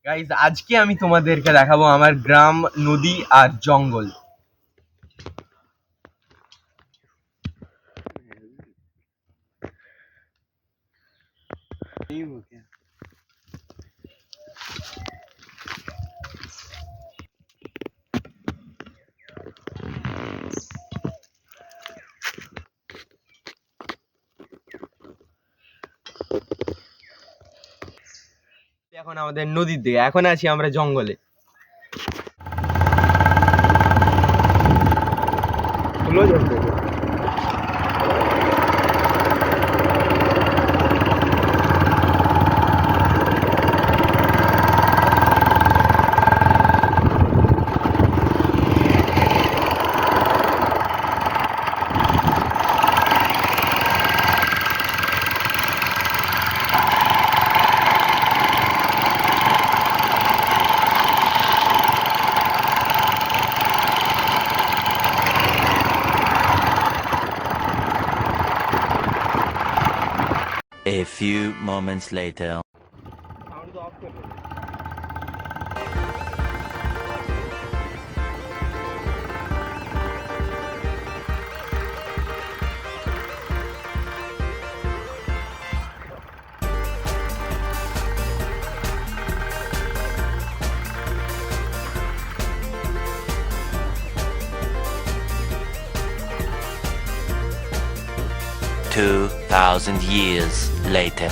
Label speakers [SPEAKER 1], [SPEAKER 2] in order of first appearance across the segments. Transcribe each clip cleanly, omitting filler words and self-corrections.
[SPEAKER 1] Guys আজকে আমি তোমাদেরকে দেখাবো আমার গ্রাম, নদী আর জঙ্গল। এখন আমাদের নদীর দিকে, এখন আছি আমরা জঙ্গলে।
[SPEAKER 2] A few moments later. Two 2,000 years later.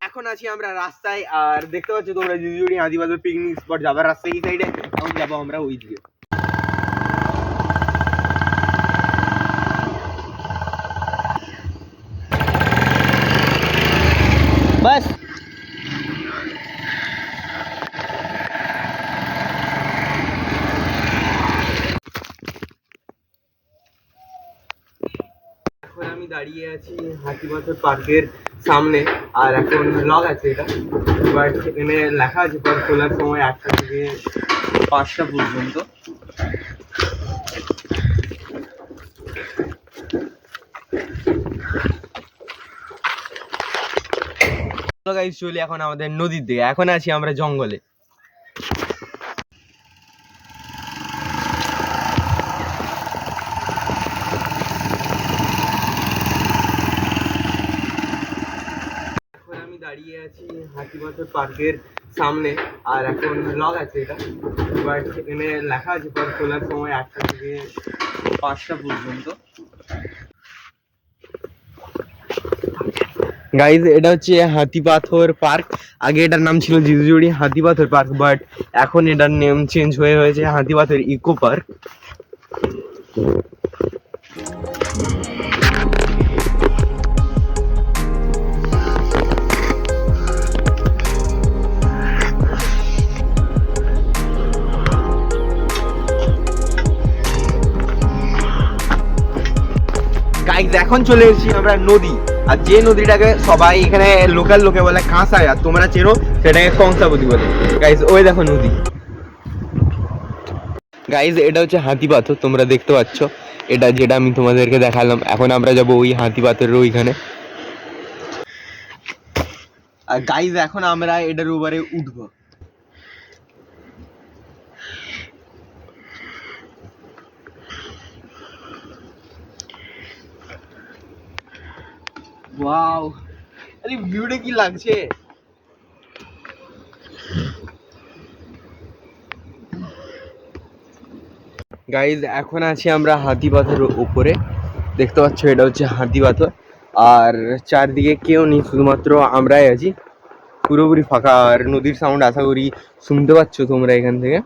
[SPEAKER 1] এখন আছি আমরা রাস্তায়, আর দেখতে পাচ্ছ তোমরা জিজুড়ি আদিবাসী পিকনিক স্পট যাবার রাস্তা এই সাইডে। এখন যাবো আমরা ওই দিকে। বাস এখন আমি দাঁড়িয়ে আছি হাতিবাঁধর পার্কের সামনে, আর এখন ব্লগ আছে এটা, বাট এখানে লেখা আছে পার্ক খোলার সময় 8টা থেকে 5টা পর্যন্ত। চলি এখন আমাদের নদীর দিকে, এখন আছি আমরা জঙ্গলে। দাঁড়িয়ে আছি হাতিবাঁধর পার্কের সামনে, আর এখন ব্লগ আছে এটা, বাট এখানে লেখা আছে পার্ক খোলার সময় 8টা থেকে 5টা পর্যন্ত। গাইজ এটা হচ্ছে হাতিপাথর পার্ক। আগে এটার নাম ছিল জিজুড়ি হাতিপাথর পার্ক, বাট এখন এটার নেম চেঞ্জ হয়ে হয়েছে হাতিপাথর ইকো পার্ক। এখন চলে এসেছি আমরা নদী, আর যে নদীটাকে সবাই এখানে লোকাল লোকে বলে কাঁসাই, আর তোমরা চেনো সেটাকে কংসাবতী বলে। গাইজ ওই দেখো নদী। গাইজ এটা হচ্ছে হাতিপাথর, তোমরা দেখতে পাচ্ছ এটা, যেটা আমি তোমাদেরকে দেখালাম। এখন আমরা যাবো ওই হাতিপাথরের ওইখানে। আর গাইজ এখন আমরা এটার উপরে উঠবো। ওয়াও, আরে ভিউটা কি লাগছে। গাইজ এখন আছি আমরা হাতিপাথরের উপরে, দেখতে পাচ্ছ এটা হচ্ছে হাতিপাথর, আর চারদিকে কেউ নেই, শুধুমাত্র আমরাই আছি। পুরোপুরি ফাঁকা, আর নদীর সাউন্ড আশা করি শুনতে পাচ্ছ তোমরা এখান থেকে।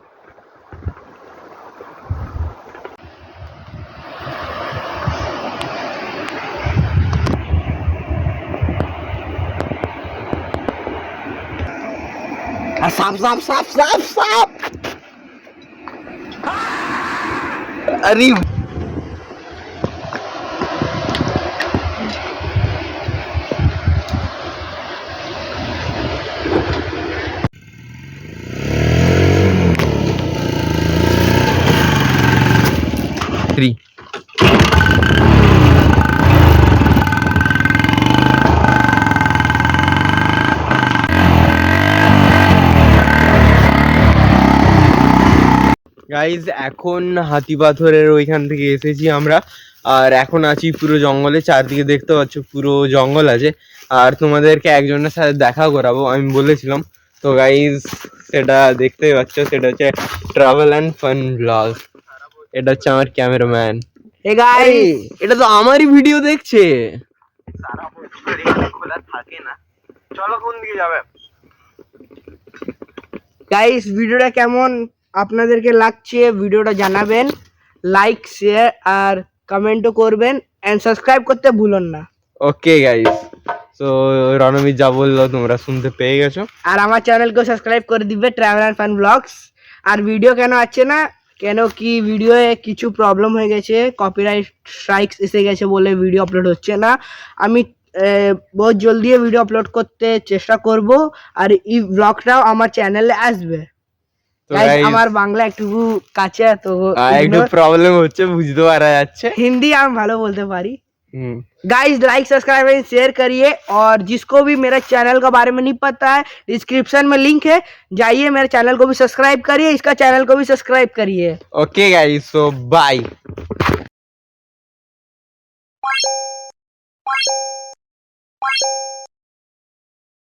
[SPEAKER 1] সাপ সাপ সাপ সাপ সাপ, আরে থ্রি গাইজ এখন হাতিপাথরের ওইখান থেকে এসেছি আমরা, আর এখন আছি পুরো জঙ্গলে। চারদিকে দেখতে পাচ্ছ পুরো জঙ্গল আছে, আর তোমাদেরকে একজনের সাথে দেখা করাবো আমি বলেছিলাম। তো গাইজ সেটা দেখতেই পাচ্ছ, সেটা হচ্ছে ট্রাভেল অ্যান্ড ফান ব্লগ। এটা হচ্ছে আমার ক্যামেরাম্যান।
[SPEAKER 3] এ গাইস,
[SPEAKER 1] এটা তো আমারই ভিডিও দেখছে।
[SPEAKER 3] সারা বছর এখানে খোলা থাকে না।
[SPEAKER 1] চলো কোন দিকে যাবে?
[SPEAKER 3] গাইস, ভিডিওটা কেমন আপনাদেরকে লাগছে ভিডিওটা জানাবেন, লাইক শেয়ার আর কমেন্টও করবেন, এন্ড সাবস্ক্রাইব করতে ভুলুন না।
[SPEAKER 1] ওকে গাইস, তো রণবীর যা বললো তোমরা শুনতে পেয়ে গেছো।
[SPEAKER 3] আর আমার চ্যানেলকে সাবস্ক্রাইব করে দিবে, ট্রাভেল অ্যান্ড ফান ব্লগস। আর ভিডিও কেন আসছে না, কেন কি ভিডিওয়ে কিছু প্রবলেম হয়ে গেছে, কপিরাইট স্ট্রাইকস এসে গেছে বলে ভিডিও আপলোড হচ্ছে না। আমি বহুত জলদি ভিডিও আপলোড করতে চেষ্টা করব, আর এই ব্লগটাও আমার চ্যানেলে আসবে।
[SPEAKER 1] তো
[SPEAKER 3] Guys,
[SPEAKER 1] guys,
[SPEAKER 3] আমার বাংলা একটু কাছে, তো
[SPEAKER 1] একটু প্রবলেম হচ্ছে, বুঝতে পারা যাচ্ছে।
[SPEAKER 3] हिंदी আমি ভালো বলতে পারি।
[SPEAKER 1] হুম।
[SPEAKER 3] Guys, like subscribe and share करिए, और जिसको भी मेरे चैनल के बारे में नहीं पता है, डिस्क्रिप्शन में लिंक है, जाइए मेरे चैनल को भी सब्सक्राइब करिए, इसका चैनल को भी सब्सक्राइब करिए।
[SPEAKER 1] ओके गाइस, सो बाय।